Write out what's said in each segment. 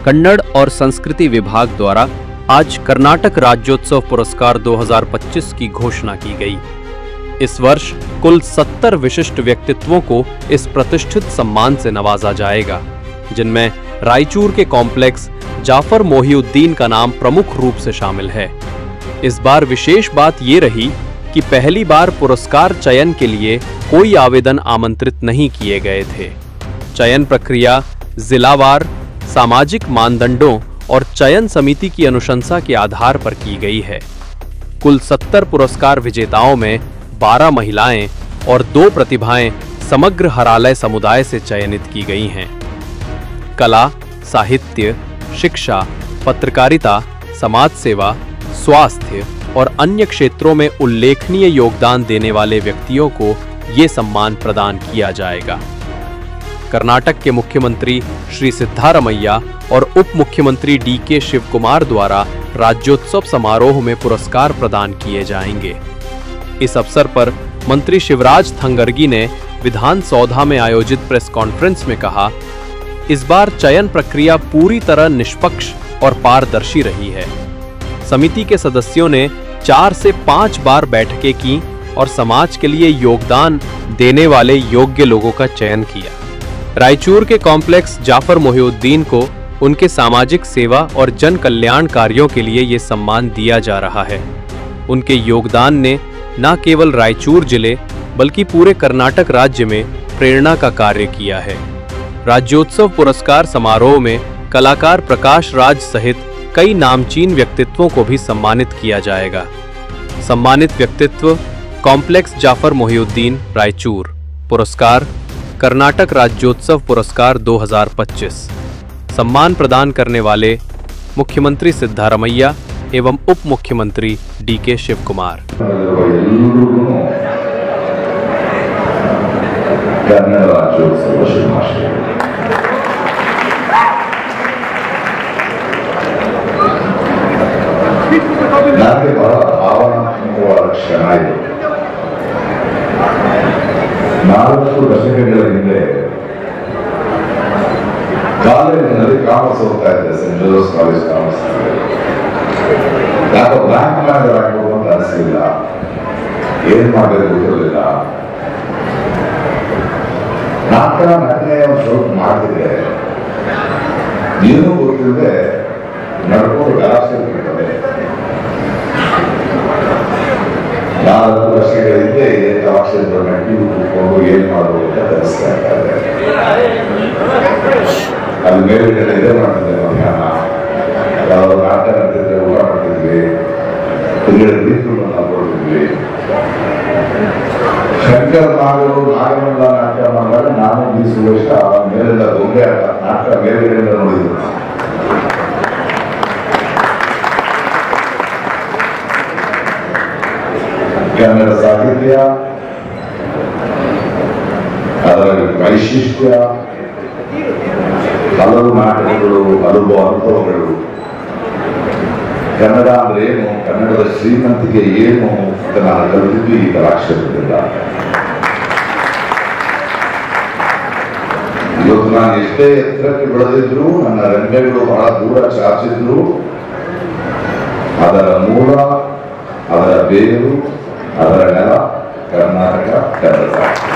कन्नड़ और संस्कृति विभाग द्वारा आज कर्नाटक राज्योत्सव पुरस्कार 2025 की घोषणा की गई। इस वर्ष कुल 70 विशिष्ट व्यक्तित्वों को इस प्रतिष्ठित सम्मान से नवाजा जाएगा, जिनमें रायचूर के कॉम्प्लेक्स जाफर मोहिउद्दीन का नाम प्रमुख रूप से शामिल है। इस बार विशेष बात ये रही कि पहली बार पुरस्कार चयन के लिए कोई आवेदन आमंत्रित नहीं किए गए थे। चयन प्रक्रिया जिलावार, सामाजिक मानदंडों और चयन समिति की अनुशंसा के आधार पर की गई है। कुल 70 पुरस्कार विजेताओं में 12 महिलाएं और 2 प्रतिभाएं समग्र हरालय समुदाय से चयनित की गई हैं। कला, साहित्य, शिक्षा, पत्रकारिता, समाज सेवा, स्वास्थ्य और अन्य क्षेत्रों में उल्लेखनीय योगदान देने वाले व्यक्तियों को ये सम्मान प्रदान किया जाएगा। कर्नाटक के मुख्यमंत्री श्री सिद्धारमैया और उप मुख्यमंत्री DK शिवकुमार द्वारा राज्योत्सव समारोह में पुरस्कार प्रदान किए जाएंगे। इस अवसर पर मंत्री शिवराज थंगरगी ने विधान सौधा में आयोजित प्रेस कॉन्फ्रेंस में कहा, इस बार चयन प्रक्रिया पूरी तरह निष्पक्ष और पारदर्शी रही है। समिति के सदस्यों ने 4 से 5 बार बैठकें की और समाज के लिए योगदान देने वाले योग्य लोगों का चयन किया। रायचूर के कॉम्प्लेक्स जाफर मोहिउद्दीन को उनके सामाजिक सेवा और जन कल्याण कार्यों के लिए ये सम्मान दिया जा रहा है। उनके योगदान ने न केवल रायचूर जिले बल्कि पूरे कर्नाटक राज्य में प्रेरणा का कार्य किया है। राज्योत्सव पुरस्कार समारोह में कलाकार प्रकाश राज सहित कई नामचीन व्यक्तित्वों को भी सम्मानित किया जाएगा। सम्मानित व्यक्तित्व कॉम्प्लेक्स जाफर मोहिउद्दीन रायचूर। पुरस्कार कर्नाटक राज्योत्सव पुरस्कार 2025। सम्मान प्रदान करने वाले मुख्यमंत्री सिद्धारमैया एवं उप मुख्यमंत्री DK शिवकुमार। ನನಗೆ ಬಹಳ ಭಾವನಾತ್ಮಕವಾದ ಕ್ಷಣ ಇದು। 4 ದಶಕಗಳ ಹಿಂದೆ ಕಾಲೇಜಿನಲ್ಲಿ ಕಾಮರ್ಸ್ ಓದ್ತಾ ಇದ್ದೆ, ಸೆಂಟ್ ಜೋಸೆಫ್ ಕಾಲೇಜ್ ಕಾಮರ್ಸ್। ಯಾಕೋ ಬ್ಯಾಂಕ್ ಮ್ಯಾನೇಜರ್ ಆಗಬೇಕು ಅಂತ ಅನಿಸಲಿಲ್ಲ, ಏನ್ ಮಾಡಬೇಕು ಗೊತ್ತಿರಲಿಲ್ಲ। ನಾಟಕ ನಟನೆ ಶೋಟ್ ಮಾಡ್ತಿದ್ದೆ, ಏನೂ ಗೊತ್ತಿಲ್ಲದೆ ನಡ್ಕೊಂಡು ಗಲಾಟೆ ಬಿಡ್ತದೆ। 4 ವರ್ಷಗಳ ಹಿಂದೆ ಕಲಾಕ್ಷೇತ್ರ ಟಿವಿ ಕೂತ್ಕೊಂಡು ಏನ್ ಮಾಡಬೇಕು ಅಂತ ತರಿಸ್ತಾ ಇದ್ದಾರೆ। ಅಲ್ಲಿ ಮೇಲ್ಗಡೆ ಇದೇ ಮಾಡ್ತಿದ್ದೆ, ಮಧ್ಯಾಹ್ನ ಯಾವ್ದು ನಾಟಕ ನಡೆದಿದ್ರೆ ಊಟ ಮಾಡ್ತಿದ್ವಿ, ತಿಂಗಳ ಬೀಟ್ರೂಮ್ ಕೊಡ್ತಿದ್ವಿ। ಶಂಕರ್ ನಾಗರು ನಾಗಮಲ್ಲ ನಾಟಕ ಮಾಡಿದಾಗ ನಾನು ಬೀಸು ವರ್ಷ ಮೇಲಿಂದ ಗೊಂಬೆ ಆಟ ನಾಟಕ ಮೇಲ್ಗಡೆಯಿಂದ ನೋಡಿದ್ರು। ಕನ್ನಡ ಸಾಹಿತ್ಯ, ಅದರ ವೈಶಿಷ್ಟ್ಯ, ಹಲವು ನಾಟಕಗಳು, ಹಲವು ಅನುಭವಗಳು, ಕನ್ನಡ ಅಂದ್ರೆ ಏನು, ಕನ್ನಡದ ಶ್ರೀಮಂತಿಕೆ ಏನು ಅಂತ ನಾನು ಕಲಿತಿದ್ವಿ ಈ ಕಲಾಕ್ಷೇತ್ರದಿಂದ। ಇವತ್ತು ನಾನು ಎಷ್ಟೇ ಎತ್ತರಕ್ಕೆ ಬೆಳೆದಿದ್ರು, ನನ್ನ ರೆಂಬೆಗಳು ಬಹಳ ದೂರ ಚಾಚಿದ್ರು, ಅದರ ಮೂಲ, ಅದರ ಬೇರು, ಅದರ ನೆಲ ಕರ್ನಾಟಕ, ಕನ್ನಡ ಸಾಹಿತ್ಯ।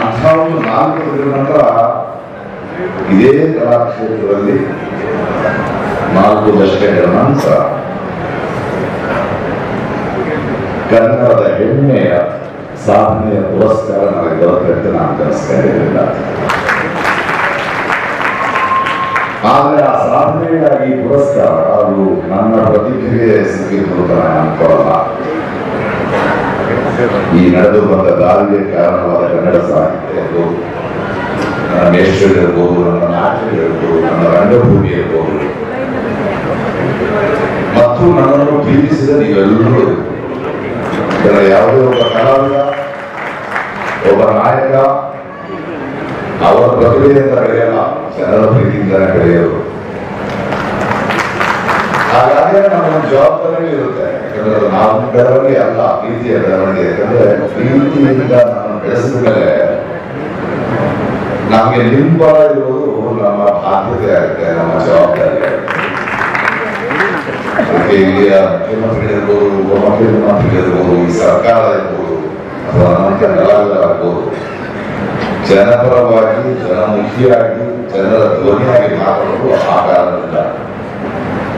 ಅಂಥ ಒಂದು 4 ವರ್ಷಗಳ ನಂತರ ಇದೇ ಕಲಾಕ್ಷೇತ್ರದಲ್ಲಿ 4 ದಶಕಗಳ ನಂತರ ಕನ್ನಡದ ಹೆಮ್ಮೆಯ ಸಾಧನೆಯ ಪುರಸ್ಕಾರ ನನಗೆ ದೊರಕುತ್ತೆ ನಾನು ಕನಸ್ತಾ ಇರಲಿಲ್ಲ। ಆದರೆ ಆ ಸಾಧನೆಗಾಗಿ ಪುರಸ್ಕಾರ ಅದು ನನ್ನ ಪ್ರತಿಭೆಗೆ ಸಿಕ್ಕಿದ್ದು ಅಂತ ನಾನು ಅನ್ಕೊಳ್ಳಲ್ಲ। ಈ ನಡೆದು ಬಂದ ದಾರಿಗೆ ಕಾರಣವಾದ ಕನ್ನಡ ಸಾಹಿತ್ಯ ಇರ್ಬೋದು, ನನ್ನ ಮೇಷ್ಟ್ರಿಗಳಿರ್ಬೋದು, ನನ್ನ ನಾಟಕಗಳಿರ್ಬೋದು, ನನ್ನ ರಂಗಭೂಮಿ ಇರ್ಬೋದು, ಮತ್ತು ನನ್ನನ್ನು ಪ್ರೀತಿಸಿದ ನೀವೆಲ್ಲರೂ ಯಾವುದೇ ಒಬ್ಬ ಕಲಾವಿದ, ಒಬ್ಬ ನಾಯಕ ಅವರ ಪ್ರತಿಭೆಯಿಂದ ಬೆಳೆಯಲ್ಲ, ಜನರ ಪ್ರೀತಿಯಿಂದಲೇ ಬೆಳೆಯೋದು। ಹಾಗಾಗಿ ನಮ್ಮ ಜವಾಬ್ದಾರಿ ಇರುತ್ತೆ, ಯಾಕಂದ್ರೆ ನಾವು ಬೆಳವಣಿಗೆ ಅಲ್ಲ, ಪ್ರೀತಿಯ ಬೆಳವಣಿಗೆ। ಯಾಕಂದ್ರೆ ಪ್ರೀತಿಯಿಂದ ನಾನು ಬೆಳೆಸಿದ ಮೇಲೆ ನಮಗೆ ನಿಮ್ಮ ಬಲ ಇರೋದು ನಮ್ಮ ಬಾಧ್ಯತೆ ಆಗುತ್ತೆ, ನಮ್ಮ ಜವಾಬ್ದಾರಿ ಆಗುತ್ತೆ. ಅದಕ್ಕೆ ಇಲ್ಲಿಯ ಮುಖ್ಯಮಂತ್ರಿಗಳಿರ್ಬೋದು, ಉಪಮುಖ್ಯಮಂತ್ರಿಗಳಿರ್ಬೋದು, ಈ ಸರ್ಕಾರ ಇರ್ಬೋದು ಅಥವಾ ನಮ್ಮಲ್ಲಾಗ್ಬೋದು, ಜನಪರವಾಗಿ ಜನಮುಖಿಯಾಗಿ ಜನರ ಧ್ವನಿಯಾಗಿ ಮಾತಾಡೋದು ಆ ಕಾರಣದಿಂದ.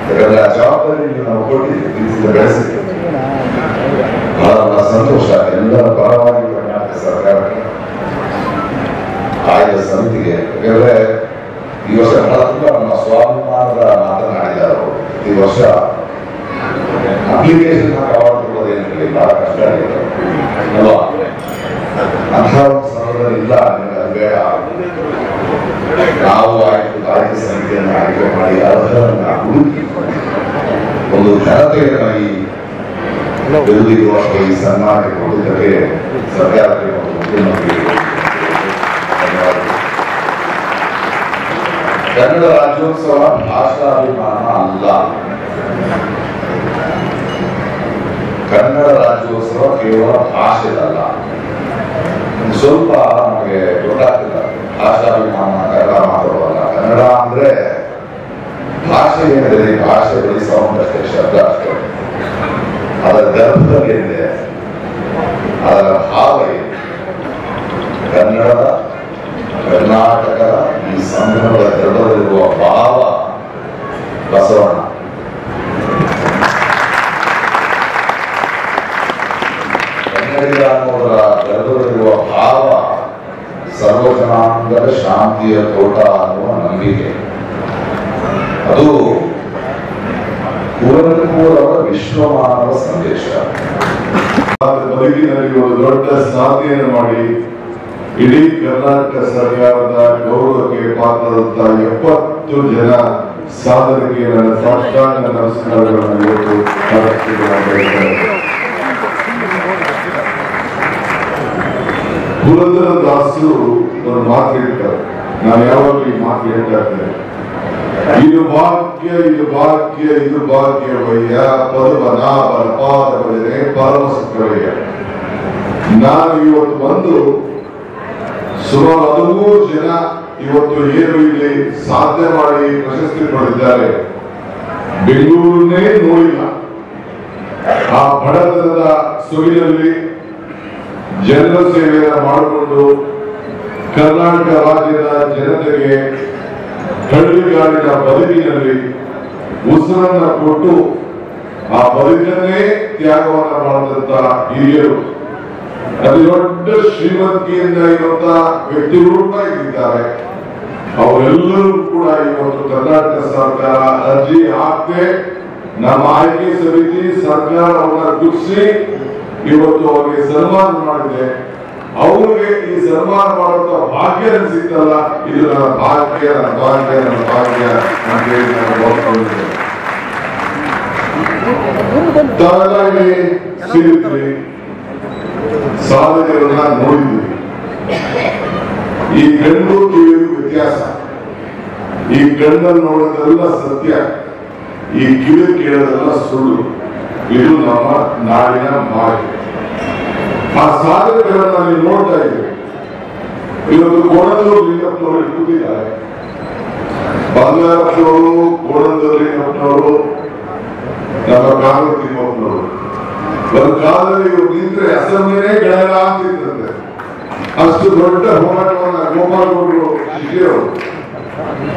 ಯಾಕಂದ್ರೆ ಆ ಜವಾಬ್ದಾರಿ ನಾವು ಕೊಟ್ಟಿದ್ದೀವಿ, ಬೆಳೆಸಿದ್ದೀವಿ. ಬಹಳ ಸಂತೋಷ. ಎಲ್ಲರ ಪರವಾಗಿ ಕರ್ನಾಟಕ ಸರ್ಕಾರಕ್ಕೆ, ಆಯ್ದ ಸಮಿತಿಗೆ. ಯಾಕಂದ್ರೆ ಈ ವರ್ಷ ಬಹಳ ತುಂಬಾ ನಮ್ಮ ಸ್ವಾಭಿಮಾನದ ಮಾತನಾಡಿದ್ದಾರೆ ಅವರು. ಈ ವರ್ಷ ಅಪ್ಲಿಕೇಶನ್ ಕಾಪಾಡಿಕೊಳ್ಳೋದೇನಿರಲಿ ಬಹಳ ಕಷ್ಟ ಆಗಿದೆ ಅಲ್ವಾ? ಅಂತಹ ಒಂದು ಸಂದರ್ಭದಲ್ಲಿ ಇಲ್ಲ, ಅದು ಬೇಡ, ನಾವು ಆಯ್ಕೆ ಸಮಿತಿಯನ್ನು ಆಯ್ಕೆ ಮಾಡಿ ಅರ್ಹರನ್ನ ಹುಡುಕಿ ಒಂದು ಘನತೆಯನ್ನು ಈ ಬಿರುದಿರುವ ಈ ಸನ್ಮಾನಕ್ಕೆ ಕೊಟ್ಟಿದ್ದಕ್ಕೆ ಸರ್ಕಾರಕ್ಕೆ ಮತ್ತು ಮುಖ್ಯಮಂತ್ರಿಗಳಿಗೆ ಕನ್ನಡ ರಾಜ್ಯೋತ್ಸವ ಭಾಷಾಭಿಮಾನ ಅಲ್ಲ. ಕನ್ನಡ ರಾಜ್ಯೋತ್ಸವ ಕೇವಲ ಭಾಷೆದಲ್ಲ. ಸ್ವಲ್ಪ ನಮಗೆ ಗೊತ್ತಾಗ್ತಿಲ್ಲ, ಭಾಷಾಭಿಮಾನ ಕನ್ನಡ ಮಾತಾಡುವಲ್ಲ. ಕನ್ನಡ ಅಂದ್ರೆ ಭಾಷೆ ಏನಿದೆ, ಭಾಷೆ ಬರೀ ಸೌಂಡ್ ಅಷ್ಟೇ, ಶಬ್ದ ಅಷ್ಟೇ. ಅದರ ಗರ್ಭದಲ್ಲಿ ಏನಿದೆ, ಅದರ ಭಾವ ಇದೆ. ಕನ್ನಡದ ಕರ್ನಾಟಕದ ಈ ಸಂಭ್ರಮದ ಗರ್ಭದಲ್ಲಿರುವ ಭಾವ ಬಸವಣ್ಣ. ಕನ್ನಡಿಗ ಅನ್ನೋದರ ಗರ್ಭದಲ್ಲಿರುವ ಭಾವ ಸರ್ವಜನಾಂಗದ ಶಾಂತಿಯ ತೋಟ ಅನ್ನುವ ನಂಬಿಕೆ. ಅದು ಕುವೆಂಪುರವರ ವಿಶ್ವಮಾನವ ಸಂದೇಶ. ಬದುಕಿನಲ್ಲಿ ಒಂದು ದೊಡ್ಡ ಸಾಧನೆಯನ್ನು ಮಾಡಿ ಇಡೀ ಕರ್ನಾಟಕ ಸರ್ಕಾರದ ಗೌರವಕ್ಕೆ ಪಾತ್ರದಂತ 70 ಜನ ಸಾಧನೆಗೆ ನನ್ನ ಸಾಷ್ಟಾಂಗ ನಮಸ್ಕಾರಗಳನ್ನು ಇವತ್ತು ಪುರಂದರದಾಸರು ಒಂದು ಮಾತು ಹೇಳ್ತಾರೆ, ನಾನು ಯಾವಾಗಲೂ ಈ ಮಾತು ಹೇಳ್ತಾ ಇರ್ತೇನೆ. ಇದು ಭಾಗ್ಯ, ಇದು ಭಾಗ್ಯ, ಇದು ಭಾಗ್ಯವಯ್ಯ, ಪದ್ಮನಾಭರ ಪಾದ ಭಜನೆ ಪರಮ ಸುಖವಯ್ಯ. ನಾನು ಇವತ್ತು ಬಂದು ಸುಮಾರು 13 ಜನ ಇವತ್ತು ಏನು ಇಲ್ಲಿ ಸಾಧನೆ ಮಾಡಿ ಪ್ರಶಸ್ತಿ ಪಡೆದಿದ್ದಾರೆ. ಬೆಂಗಳೂರನ್ನೇ ನೋಡಿಲ್ಲ. ಆ ಬಡತನದ ಸೊಗಿನಲ್ಲಿ ಜನರ ಸೇವೆಯನ್ನು ಮಾಡಿಕೊಂಡು ಕರ್ನಾಟಕ ರಾಜ್ಯದ ಜನತೆಗೆ ಹಳ್ಳಿಗಾಡಿನ ಬದುಕಿನಲ್ಲಿ ಉಸಿರನ್ನ ಕೊಟ್ಟು ಆ ಬದುಕನ್ನೇ ತ್ಯಾಗವನ್ನ ಮಾಡಿದಂತ ಹಿರಿಯರು, ಅತಿ ದೊಡ್ಡ ಶ್ರೀಮಂತಿಯಿಂದ ಇರುವಂತ ವ್ಯಕ್ತಿಗಳು ಕೂಡ ಇದ್ದಾರೆ. ಅವರೆಲ್ಲರೂ ಕೂಡ ಇವತ್ತು ಕರ್ನಾಟಕ ಸರ್ಕಾರ ಅರ್ಜಿ ಹಾಕದೆ ನಮ್ಮ ಆಯ್ಕೆ ಸಮಿತಿ ಸರ್ಕಾರ ಅವರನ್ನ ಗುರುತಿಸಿ ಇವತ್ತು ಅವರಿಗೆ ಸನ್ಮಾನ ಮಾಡಿದೆ. ಅವ್ರಿಗೆ ಈ ಸನ್ಮಾನ ಮಾಡುವಂತ ಭಾಗ್ಯ ಸಿಗ್ತಲ್ಲ, ಇದು ನನ್ನ ಭಾಗ್ಯ, ನನ್ನ ಭಾಗ್ಯ, ನನ್ನ ಭಾಗ್ಯ ಅಂತ ಹೇಳಿ ನಾನು ಭಾವಿಸ್ಕೊಂಡಿದ್ದೆ. ತಾವೆಲ್ಲ ಸಿಗುತ್ತೀವಿ, ಸಾಧನೆಗಳನ್ನ ನೋಡಿದ್ವಿ. ಈ ಕಣ್ಣು ಕಿವಿಗೂ ವ್ಯತ್ಯಾಸ. ಈ ಕಣ್ಣಲ್ಲಿ ನೋಡೋದೆಲ್ಲ ಸತ್ಯ, ಈ ಕಿವಿ ಕೇಳೋದೆಲ್ಲ ಸುಳ್ಳು. ಇದು ನಮ್ಮ ನಾಡಿನ ಮಾತು. ಆ ಸಾಧನೆಗಳನ್ನ ನೀವು ನೋಡ್ತಾ ಇದ್ದೀವಿ. ಇವತ್ತು ಕೋಣಂದೂರು ಲಿಂಗಪ್ಪನವರು ಕೂತಿದ್ದಾರೆ. ಬಂಗಾರಪ್ಪನವರು, ಕೋಣಂದೂರು ಲಿಂಗಪ್ಪನವರು, ನಮ್ಮ ಕಾಂಗ್ರೆಸ್ ತಿಮ್ಮಪ್ಪನವರು. ಒಂದು ಕಾಲದಲ್ಲಿ ಇವರು ನಿಂತ್ರೆ ಅಸೆಂಬ್ಲಿನೇ ಗೆಳೆಯ ಆಗ್ತಿದ್ದಂತೆ. ಅಷ್ಟು ದೊಡ್ಡ ಹೋರಾಟವನ್ನ ಗೋಪಾಲಗೌಡರು ಶಿಷ್ಯರು,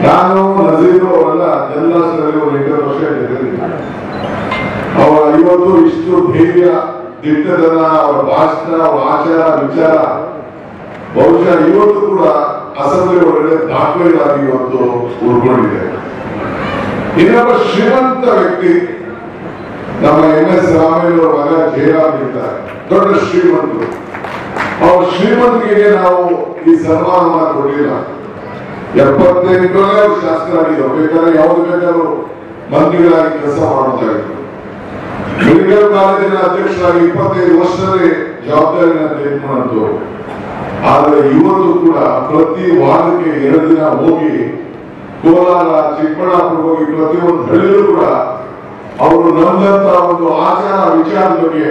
ನಾನು ನಜೀರು ಅವರೆಲ್ಲ ಜಲ್ಲಾಸದಲ್ಲಿ ಒಂದು 20 ವರ್ಷ ಗೆದ್ದಿದ್ದೀನಿ. ಅವರ ಇವತ್ತು ಇಷ್ಟು ಧೈರ್ಯ, ದಿಟ್ಟತನ, ಅವರ ಭಾಷಣ, ಅವರ ಆಚಾರ ವಿಚಾರ ಬಹುಶಃ ಇವತ್ತು ಕೂಡ ಅಸೆಂಬ್ಲಿ ಒಳಗಡೆ ದಾಖಲೆಗಳಾಗಿ ಇವತ್ತು ಉಳ್ಕೊಂಡಿದೆ. ಇನ್ನೊಬ್ಬ ಶ್ರೀಮಂತ ವ್ಯಕ್ತಿ ನಮ್ಮ MS ರಾಮೇಗೌಡರ ಮಗ ಜಯರಾಮ್ ಇದ್ದಾರೆ, ದೊಡ್ಡ ಶ್ರೀಮಂತರು. ಅವ್ರ ಶ್ರೀಮಂತಿಗೆ ನಾವು ಈ ಸನ್ಮಾನವನ್ನು ಕೊಡಲಿಲ್ಲ. 78 ಶಾಸಕರಾಗಿದ್ದರು. ಬೇಕಾದ್ರೆ ಯಾವ್ದು ಬೇಕಾದ್ರೂ ಮಂತ್ರಿಗಳಾಗಿ ಕೆಲಸ ಮಾಡೋದಾಗಿತ್ತು. ಮೆಡಿಕಲ್ ಕಾಲೇಜಿನ ಅಧ್ಯಕ್ಷರಾಗಿ 25 ವರ್ಷದಲ್ಲಿ ಜವಾಬ್ದಾರಿಯನ್ನು ತೆಗೆದುಕೊಂಡಂತು. ಆದರೆ ಇವತ್ತು ಕೂಡ ಪ್ರತಿ ವಾರಕ್ಕೆ 2 ದಿನ ಹೋಗಿ ಕೋಲಾರ, ಚಿಕ್ಕಬಳ್ಳಾಪುರ ಹೋಗಿ ಪ್ರತಿಯೊಂದು ಹಳ್ಳಿಯೂ ಕೂಡ ಅವರು ನಮ್ಮಂತ ಒಂದು ಆಚಾರ ವಿಚಾರದ ಬಗ್ಗೆ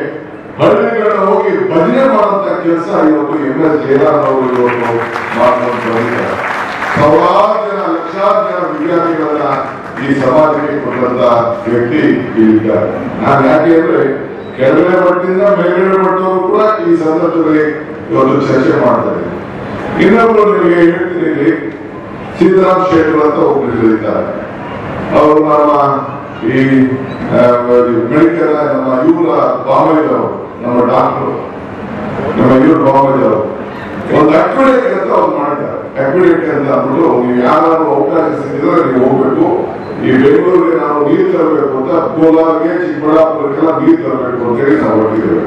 ಹಳ್ಳಿಗಳ ಹೋಗಿ ಭಜನೆ ಮಾಡುವಂತ ಕೆಲಸ ಇವತ್ತು MS ಜಯರಾಮ್ ಅವರು ಇವತ್ತು ಮಾಡ್ಕೊಂಡು ಬಂದಿದ್ದಾರೆ. ಸಾವಿರಾರು ಜನ ಲಕ್ಷಾರು ಜನ ವಿದ್ಯಾರ್ಥಿಗಳನ್ನ ಈ ಸಮಾಜಕ್ಕೆ ಕೊಟ್ಟಂತ ವ್ಯಕ್ತಿ ಇಲ್ಲಿದ್ದಾರೆ. ನಾನು ಯಾಕೆ ಅಂದ್ರೆ ಕೆಳಗಡೆ ಮಟ್ಟದಿಂದ ಮೇಲ್ಗಡೆ ಮಟ್ಟದವರು ಕೂಡ ಈ ಸಂದರ್ಭದಲ್ಲಿ ಇವತ್ತು ಚರ್ಚೆ ಮಾಡ್ತಾರೆ. ಇನ್ನೊಬ್ಬರು ನಿಮಗೆ ಹೇಳ್ತೀನಿ, ಸಿದ್ದರಾಮ್ ಶೆಟ್ಟರ್ ಅಂತ ಒಬ್ಬರು ಇದ್ದಾರೆ. ಅವರು ನಮ್ಮ ಈ ಮೆಡಿಕಲ್ ನಮ್ಮ ಇವರ ಬಾಂಬೆದವರು, ನಮ್ಮ ಡಾಕ್ಟರ್ ನಮ್ಮ ಇವ್ರ ಬಾಂಬೆದವರು ಒಂದು ಅಕ್ವಿಡೇಟ್ ಅಂತ ಅವ್ರು ಮಾಡಿದ್ದಾರೆ. ಅಕ್ವಿಡೇಟ್ ಅಂತ ಅಂದ್ಬಿಟ್ಟು ನೀವು ಯಾರು ಅವಕಾಶ ಸಿಕ್ಕಿದ್ರೆ ನೀವು ಹೋಗ್ಬೇಕು. ಈ ಬೆಂಗಳೂರಿಗೆ ನಾವು ನೀರು ತರಬೇಕು ಅಂತ, ಕೋಲಾರ್ಗೆ ಚಿಕ್ಕಬಳ್ಳಾಪುರಕ್ಕೆಲ್ಲ ನೀರು ತರಬೇಕು ಅಂತ ಹೇಳಿ ನಾವು ಹೊರಟಿದ್ದೇವೆ.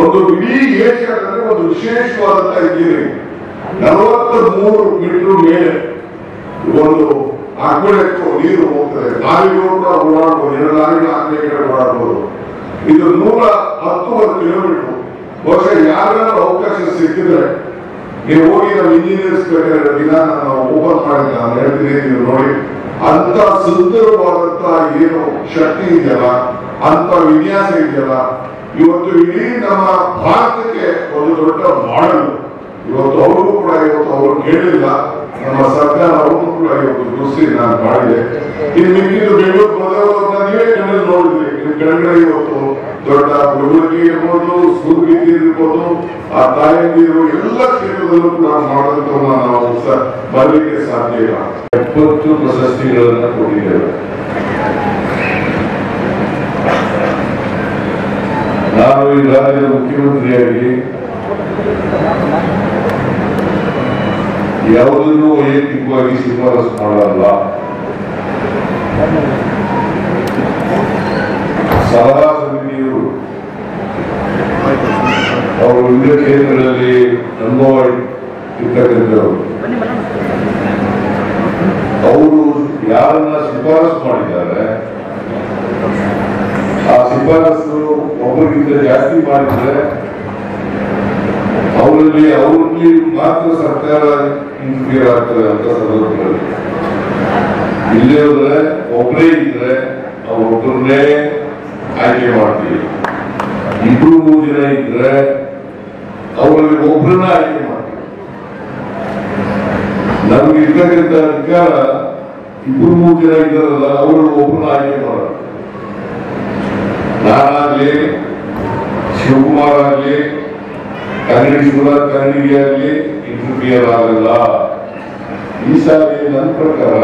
ಒಂದು ಇಡೀ ಏಷ್ಯಾದಲ್ಲಿ ಒಂದು ವಿಶೇಷವಾದಂತ ಇಂಜಿನಿಯರಿಂಗ್ 43 ಮೀಟರ್ ಮೇಲೆ ಒಂದು ಅಕ್ವಿಡೇಟ್ ನೀರು ಹೋಗ್ತದೆ. ಲಾರಿಗಳು ಕೂಡ ಓಡಾಡ್ಬೋದು, 2 ಲಾರಿಗಳು ಆಚೆ ಕಡೆ ಓಡಾಡ್ಬೋದು. ಇದು 110 ಕಿಲೋಮೀಟರ್. ಬಹುಶಃ ಯಾರ್ಯಾರು ಅವಕಾಶ ಸಿಕ್ಕಿದ್ರೆ ನೀವು ಹೋಗಿ ನಾವು ಇಂಜಿನಿಯರ್ಸ್ ಬೇಕಾದ್ರೆ ದಿನ ನಾವು ಓಪನ್ ಮಾಡಿ ನಾನು ಹೇಳ್ತೀನಿ, ನೀವು ನೋಡಿ ಅಂತ ಸುಂದರವಾದಂತ ಏನು ಶಕ್ತಿ ಇದೆಯಲ್ಲ, ಅಂತ ವಿನ್ಯಾಸ ಇದೆಯಲ್ಲ, ಇವತ್ತು ಇಡೀ ನಮ್ಮ ಭಾರತಕ್ಕೆ ಒಂದು ದೊಡ್ಡ ಮಾಡೆಲ್. ಇವತ್ತು ಅವರು ಕೂಡ ಇವತ್ತು ಅವರು ಕೇಳಿಲ್ಲ, ನಮ್ಮ ಸರ್ಕಾರ ಅವರು ಕೂಡ ಇವತ್ತು ದೃಷ್ಟಿ ನಾನು ಮಾಡಿದೆ. ಇನ್ನು ಮಿಕ್ಕಿದ್ದು ಬೆಂಗಳೂರು ಬಂದವರನ್ನ ನೀವೇ ಕಣ್ಣಲ್ಲಿ ನೋಡಿದ್ರಿ. ನಿಮ್ ಕಣ್ಣಲ್ಲಿ ಇವತ್ತು ದೊಡ್ಡ ಹುಡುಗರಿಗೆ ಇರ್ಬೋದು, ಸ್ಕೂಲ್ ಇರ್ಬೋದು, ಆ ತಾಯಂದಿರು ಎಲ್ಲ ಕ್ಷೇತ್ರದಲ್ಲೂ ಕೂಡ ಮಾಡೋದನ್ನ ನಾವು ಬರಲಿಕ್ಕೆ ಸಾಧ್ಯ ಇಲ್ಲ. 70 ಪ್ರಶಸ್ತಿಗಳನ್ನ ಕೊಟ್ಟಿದ್ದೇವೆ. ನಾನು ಈ ರಾಜ್ಯದ ಮುಖ್ಯಮಂತ್ರಿಯಾಗಿ ಯಾವುದನ್ನು ವೈಯಕ್ತಿಕವಾಗಿ ಶಿಫಾರಸು ಮಾಡಲ್ಲ. ಸಲಹಾ ಸಮಿತಿಯವರು ಅವರು ವಿವಿಧ ಕ್ಷೇತ್ರಗಳಲ್ಲಿ ಅನುಭವ ಇರ್ತಕ್ಕಂಥವರು, ಅವರು ಯಾರನ್ನ ಶಿಫಾರಸು ಮಾಡಿದ್ದಾರೆ ಆ ಶಿಫಾರಸು ಒಬ್ಬರಿಗಿಂತ ಜಾಸ್ತಿ ಮಾಡಿದ್ರೆ ಅವ್ರಲ್ಲಿ ಮಾತ್ರ ಸರ್ಕಾರ ಇಂಟರ್ಫಿಯರ್ ಆಗ್ತದೆ ಅಂತ ಸಂದರ್ಭದಲ್ಲಿ. ಇಲ್ಲೇ ಹೋದ್ರೆ ಒಬ್ಬರೇ ಇದ್ರೆ ಅವ್ರೊಬ್ಬರನ್ನೇ ಆಯ್ಕೆ ಮಾಡ್ತೀವಿ. 2-3 ಜನ ಇದ್ರೆ ಅವರಲ್ಲಿ ಒಬ್ಬರನ್ನ ಆಯ್ಕೆ ಮಾಡ್ತೀವಿ. ನಮ್ಗೆ ಇರ್ತಕ್ಕಂಥ ಅಧಿಕಾರ 2-3 ಜನ ಇದ್ದಾರಲ್ಲ ಅವರಲ್ಲಿ ಒಬ್ಬರನ್ನ ಆಯ್ಕೆ ಮಾಡೋದು. ನಾನಾಗ್ಲಿ, ಶಿವಕುಮಾರ್ ಆಗ್ಲಿ, ಕನ್ನಡಿಗೆ ಆಗ್ಲಿ ಇಂಟರ್ಫಿಯರ್ ಆಗಲ್ಲ. ಈ ಸಾರಿ ನನ್ನ ಪ್ರಕಾರ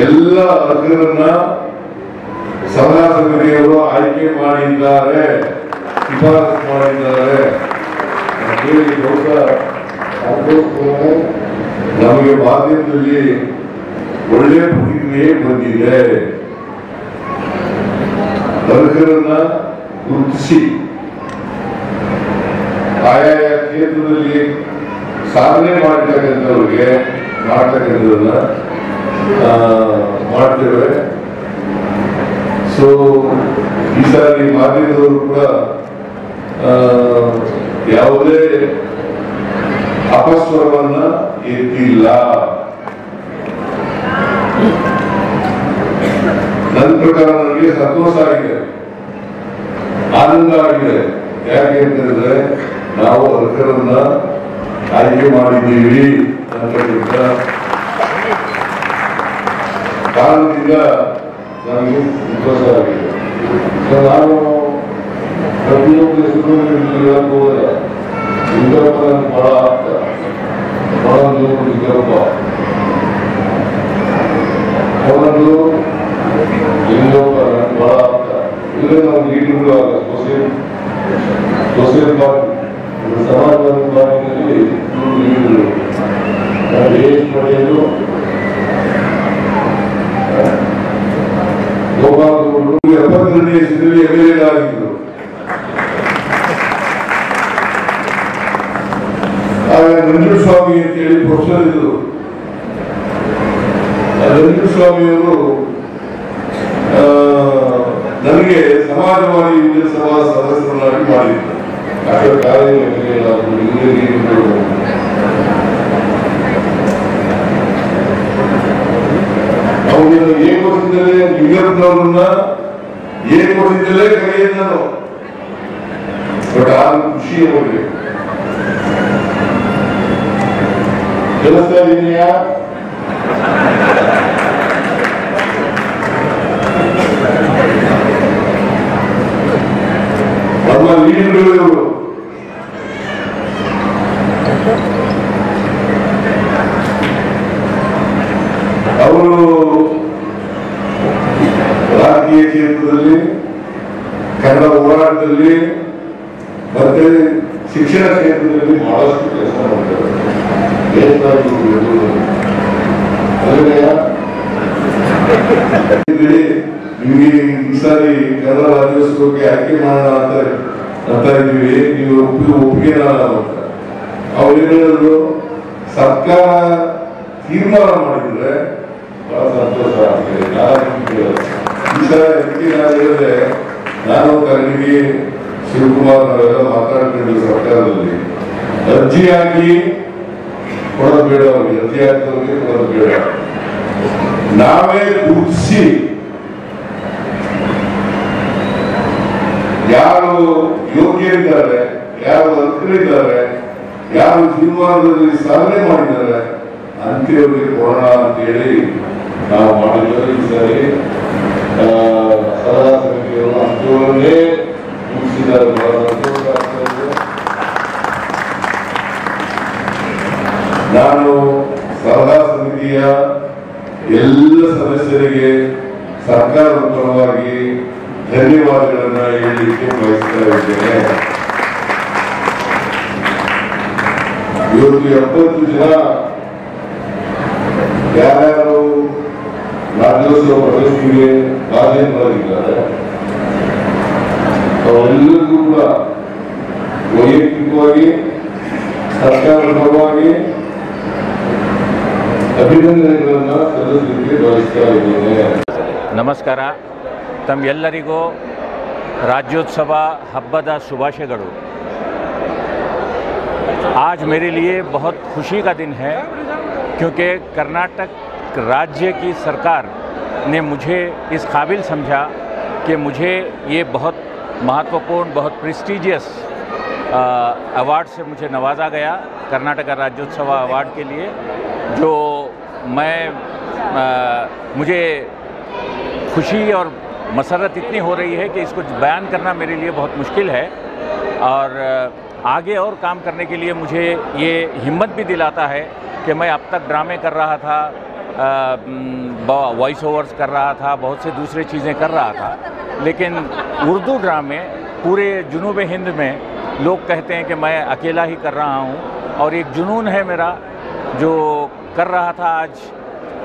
ಎಲ್ಲ ಅರ್ಹರನ್ನ ಸಲಹಾ ಸಮಿತಿಯವರು ಆಯ್ಕೆ ಮಾಡಿದ್ದಾರೆ, ಶಿಫಾರಸು ಮಾಡಿದ್ದಾರೆ. ನಮಗೆ ಮಾಧ್ಯಮದಲ್ಲಿ ಒಳ್ಳೆ ಪ್ರತಿಕ್ರಿಯೆ ಬಂದಿದೆ. ಅರ್ಹರನ್ನ ಗುರುತಿಸಿ ಆಯಾಯ ಕ್ಷೇತ್ರದಲ್ಲಿ ಸಾಧನೆ ಮಾಡತಕ್ಕಂಥವ್ರಿಗೆ ಮಾಡ್ತಕ್ಕಂಥದನ್ನ ಮಾಡ್ತೇವೆ. ಸೊ ಈ ಸಾರಿ ಮಾಧ್ಯಮದವರು ಕೂಡ ಯಾವುದೇ ಅಪಸ್ವರವನ್ನ ಎತ್ತಿಲ್ಲ. ನನ್ನ ಪ್ರಕಾರ ನನಗೆ ಸಂತೋಷ ಆಗಿದೆ, ಆನಂದ ಆಗಿದೆ. ಯಾಕೆ ಅಂತಂದ್ರೆ ನಾವು ಅರ್ಹರನ್ನ ಆಯ್ಕೆ ಮಾಡಿದ್ದೀವಿ ಅಂತಕ್ಕಂಥ ಕಾರಣದಿಂದ ನನಗೆ ಸಂತೋಷ ಆಗಿದೆ. ನಾನು ಪ್ರತಿಯೊಂದು ಹೆಸರು ಹೇಳಕ್ ಹೋದ್ರೆ ಲಿಂಗಪ್ಪ ನನ್ಗೆ ಬಹಳ ಆಗ್ತ, ಬಹಳ ಲಿಂಗಪ್ಪ ಅವನದ್ದು ಲಿಂಗಪ್ಪ ನನ್ಗೆ ಬಹಳ ಆಗ್ತ. ಇಲ್ಲೇ ನಾವು ಲೀಡರ್ಗಳು ಆಗ ಸೋಷಿಯಲ್ ಪಾರ್ಟಿ ಸಮಾಜವಾದಿ ಪಾರ್ಟಿನಲ್ಲಿ ಲೀಡರ್ಗಳು ಪಡೆಯಲು ಗೋಪಾಲಗೌಡರು 72ನೇ ಇಸವಿಯಲ್ಲಿ MLA ಆಗಿದ್ರು. ಆಗ ನಂಜುಸ್ವಾಮಿ ಅಂತೇಳಿ ಪ್ರೊಫೆಸರ್ ಇದ್ರು. ನಂಜುಸ್ವಾಮಿಯವರು ನನಗೆ ಸಮಾಜವಾದಿ ವಿಧಾನಸಭಾ ಸದಸ್ಯರನ್ನಾಗಿ ಮಾಡಿದ್ರು. ಅವರನ್ನು ಏಕವಚನದಲ್ಲೇ ಲಿಂಗಪ್ಪನವರನ್ನ ಏಕವಚನದಲ್ಲೇ ಕರೆಯೋದು ನಾನು. ಬಟ್ ಆದ್ರೂ ಖುಷಿ ಹೋಗಿ ಕೇಳಿಸ್ತಾ ಇದೀನಿಯಾ? ನಮ್ಮ ಲೀಡರ್ಗಳು ಅವರು ರಾಜಕೀಯ ಕ್ಷೇತ್ರದಲ್ಲಿ, ಕನ್ನಡ ಹೋರಾಟದಲ್ಲಿ ಮತ್ತೆ ಶಿಕ್ಷಣ ಕ್ಷೇತ್ರದಲ್ಲಿ ಬಹಳಷ್ಟು ಕೆಲಸ ಮಾಡ್ತಾರೆ. ನಿಮಗೆ ಈ ಸಾರಿ ಕನ್ನಡ ರಾಜ್ಯೋತ್ಸವಕ್ಕೆ ಆಯ್ಕೆ ಮಾಡೋಣ ಅಂತ ಇದ್ದೀವಿ, ನೀವು ಒಪ್ಪಿಗೆ ಅವ್ರು ಹೇಳಿದ್ರು ಸರ್ಕಾರ ತೀರ್ಮಾನ ಮಾಡಿದ್ರೆ ಬಹಳ ಸಂತೋಷ ಆಗ್ತದೆ. ಈ ಸಾರಿ ಅದಕ್ಕೆ ನಾನು ಹೇಳಿದ್ರೆ, ನಾನು ಕರಡಿಗೆ ಶಿವಕುಮಾರ್ ನಾವೆಲ್ಲ ಮಾತಾಡ್ಕೊಂಡು ಸರ್ಕಾರದಲ್ಲಿ ಅರ್ಜಿ ಹಾಕಿ ಕೊಡೋದು ಬೇಡ, ಅವ್ರಿಗೆ ಅರ್ಜಿ ಹಾಕಿದವ್ರಿಗೆ ಕೊಡೋದು ಬೇಡ, ನಾವೇ ಗುರುತಿಸಿ ಯಾರು ಯೋಗ್ಯರಿದ್ದಾರೆ, ಯಾರು ಅರ್ಹರಿದ್ದಾರೆ, ಯಾರು ಜೀವನದಲ್ಲಿ ಸಾಧನೆ ಮಾಡಿದ್ದಾರೆ ಅಂತೇಳಿ ಕೊಡೋಣ ಅಂತೇಳಿ ನಾವು ಮಾಡಿದ್ದೇವೆ. ಈ ಸಾರಿ ಸಲಹಾ ಸಮಿತಿಯವರು ಅಂತ್ಯವನ್ನೇ ಮುಗಿಸಿದ್ದಾರೆ. ನಾನು ಸಲಹಾ ಸಮಿತಿಯ ಎಲ್ಲ ಸದಸ್ಯರಿಗೆ ಸರ್ಕಾರದ ಪರವಾಗಿ ಧನ್ಯವಾದಗಳನ್ನ ಹೇಳಲಿಕ್ಕೆ ಬಯಸ್ತಾ ಇದ್ದೇನೆ. ಇವತ್ತು 70 ಜನ ಯಾರ್ಯಾರು ರಾಜ್ಯೋತ್ಸವ ಪ್ರಶಸ್ತಿಗೆ ಭಾಜನರಾಗಿದ್ದಾರೆ ಅವರೆಲ್ಲರಿಗೂ ಕೂಡ ವೈಯಕ್ತಿಕವಾಗಿ ಸರ್ಕಾರದ ಪರವಾಗಿ ಅಭಿನಂದನೆಗಳನ್ನ ಸಲ್ಲಿಸಲಿಕ್ಕೆ ಬಯಸ್ತಾ ಇದ್ದೇನೆ. ನಮಸ್ಕಾರ. ತಮ್ಮೆಲ್ಲರಿಗೂ राज्योत्सव हब्बद शुभाशयಗಳು। आज मेरे लिए बहुत खुशी का दिन है क्योंकि कर्नाटक राज्य की सरकार ने मुझे इस काबिल समझा कि मुझे ये बहुत महत्वपूर्ण, बहुत प्रेस्टीजियस अवार्ड से मुझे नवाजा गया, कर्नाटक राज्योत्सव अवार्ड के लिए, जो मुझे खुशी और मसरत इतनी हो रही है कि इसको बयान करना मेरे लिए बहुत मुश्किल है। और आगे और काम करने के लिए मुझे ये हिम्मत भी दिलाता है कि मैं अब तक ड्रामे कर रहा था, वॉइस ओवर्स कर रहा था, बहुत से दूसरे चीज़ें कर रहा था, लेकिन उर्दू ड्रामे पूरे जुनूब हिंद में लोग कहते हैं कि मैं अकेला ही कर रहा हूँ और एक जुनून है मेरा जो कर रहा था। आज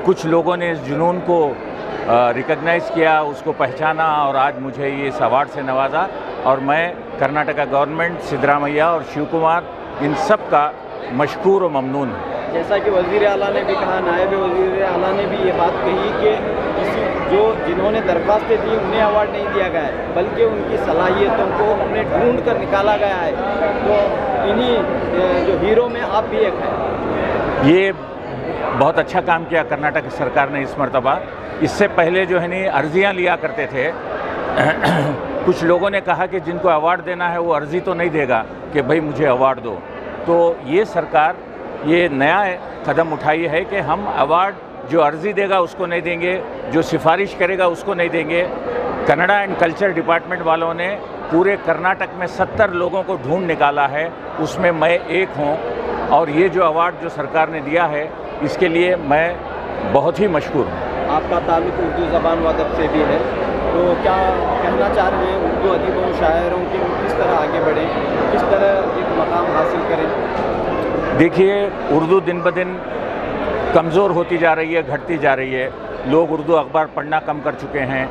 कुछ लोगों ने इस जुनून को रिकग्नाइज़ किया, उसको पहचाना और आज मुझे ये इस अवार्ड से नवाजा। और मैं कर्नाटका गवर्नमेंट, सिद्धरामैया और शिव कुमार, इन सब का मशकूर और ममनून हूँ। जैसा कि वज़ीर आला ने भी कहा, नायब वज़ीर आला ने भी ये बात कही कि जिन्होंने दरख्वास्तें दी उन्हें अवार्ड नहीं दिया गया है, बल्कि उनकी सलाहियतों को उन्हें ढूंढ कर निकाला गया है। तो इन्हीं जो हीरो में आप भी एक हैं। ये बहुत अच्छा काम किया कर्नाटक सरकार ने इस मरतबा। इससे पहले जो है नहीं अर्जियाँ लिया करते थे कुछ लोगों ने कहा कि जिनको अवार्ड देना है वो अर्जी तो नहीं देगा कि भाई मुझे अवार्ड दो। तो ये सरकार ये नया कदम उठाई है कि हम अवार्ड जो अर्जी देगा उसको नहीं देंगे, जो सिफारिश करेगा उसको नहीं देंगे। कन्नड़ा एंड कल्चर डिपार्टमेंट वालों ने पूरे कर्नाटक में 70 लोगों को ढूंढ निकाला है, उसमें मैं एक हूँ। और ये जो अवार्ड जो सरकार ने दिया है इसके लिए मैं बहुत ही मशहूर हूँ। आपका ताल्लुक़ उर्दू ज़बान व अदब से भी है, तो क्या कहना चाह रहे हैं उर्दू अदीबों शायरों के किस तरह आगे बढ़ें, किस तरह एक मकाम हासिल करें? देखिए, उर्दू दिन ब दिन कमज़ोर होती जा रही है, घटती जा रही है। लोग उर्दू अखबार पढ़ना कम कर चुके हैं,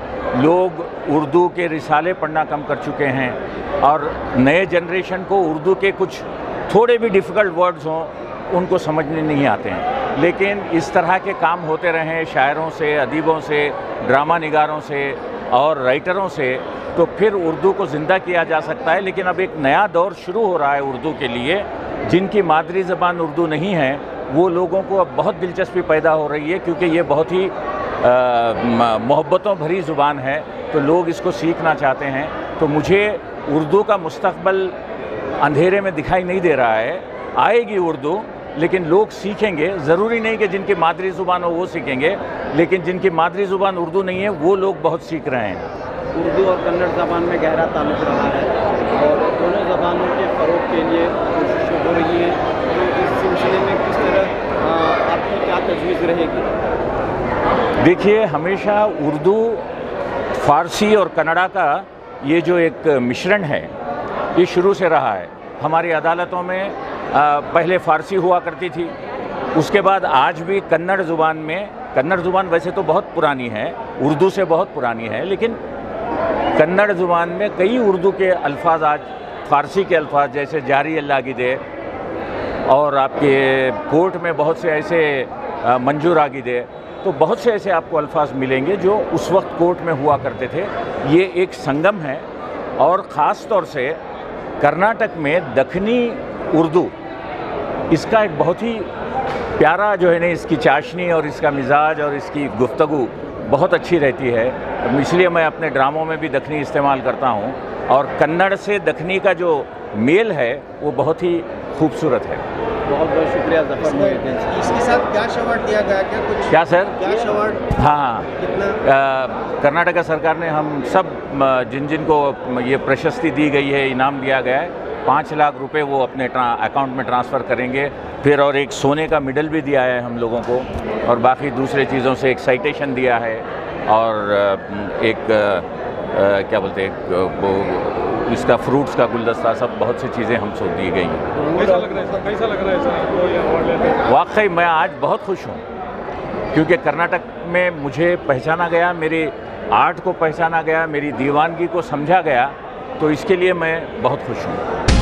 लोग उर्दू के रिसाले पढ़ना कम कर चुके हैं और नए जनरेशन को उर्दू के कुछ थोड़े भी डिफ़िकल्ट वर्ड्स हों उनको समझने नहीं आते हैं। लेकिन इस तरह के काम होते रहें शायरों से, अदीबों से, ड्रामा निगारों से और राइटरों से, तो फिर उर्दू को ज़िंदा किया जा सकता है। लेकिन अब एक नया दौर शुरू हो रहा है उर्दू के लिए। जिनकी मादरी ज़बान उर्दू नहीं है वो लोगों को अब बहुत दिलचस्पी पैदा हो रही है, क्योंकि ये बहुत ही मोहब्बतों भरी ज़ुबान है, तो लोग इसको सीखना चाहते हैं। तो मुझे उर्दू का मुस्तक़बल अंधेरे में दिखाई नहीं दे रहा है। आएगी उर्दू, लेकिन लोग सीखेंगे। ज़रूरी नहीं कि जिनकी मादरी ज़ुबान हो वो सीखेंगे, लेकिन जिनकी मादरी ज़ुबान उर्दू नहीं है वो लोग बहुत सीख रहे हैं। उर्दू और कन्नड़ ज़बान में गहरा ताल्लुक़ रहा है और दोनों ज़बानों के फ़रोग़ के लिए कोशिशें हो रही हैं। तो इस सिलसिले में किस तरह आपकी क्या तजवीज़ रहेगी? देखिए, हमेशा उर्दू, फ़ारसी और कन्नड़ा का ये जो एक मिश्रण है ये शुरू से रहा है। हमारी अदालतों में पहले फ़ारसी हुआ करती थी, उसके बाद आज भी कन्नड़ ज़ुबान में, कन्नड़ ज़ुबान वैसे तो बहुत पुरानी है, उर्दू से बहुत पुरानी है, लेकिन कन्नड़ ज़ुबान में कई उर्दू के अल्फाज आज फ़ारसी के अल्फाज, जैसे जारी अल्लाह की दे, और आपके कोर्ट में बहुत से ऐसे मंजूर आगी दे, तो बहुत से ऐसे आपको अल्फाज मिलेंगे जो उस वक्त कोर्ट में हुआ करते थे। ये एक संगम है और ख़ास तौर से कर्नाटक में दखनी उर्दू, इसका एक बहुत ही प्यारा जो है ना, इसकी चाशनी और इसका मिजाज और इसकी गुफ्तगू बहुत अच्छी रहती है। इसलिए मैं अपने ड्रामों में भी दखनी इस्तेमाल करता हूँ, और कन्नड़ से दखनी का जो मेल है वो बहुत ही खूबसूरत है। बहुत बहुत शुक्रिया ज़फ़र मोहिउद्दीन। इसके साथ कैश अवार्ड दिया गया क्या? कुछ क्या सर? Cash award? हाँ, कितना? कर्नाटका सरकार ने हम सब जिन जिन को ये प्रशस्ति दी गई है, इनाम दिया गया है, 5 लाख रुपए वो अपने अकाउंट में ट्रांसफ़र करेंगे। फिर और एक सोने का मेडल भी दिया है हम लोगों को, और बाकी दूसरे चीज़ों से एक साइटेशन दिया है, और एक क्या बोलते हैं वो इसका फ्रूट्स का गुलदस्ता, सब बहुत सी चीज़ें हमसे दी गई हैं। कैसा लग रहा है सर? कैसा लग रहा है सर आपको ये अवार्ड लेते? वाकई मैं आज बहुत खुश हूँ, क्योंकि कर्नाटक में मुझे पहचाना गया, मेरे आर्ट को पहचाना गया, मेरी दीवानगी को समझा गया, तो इसके लिए मैं बहुत खुश हूँ।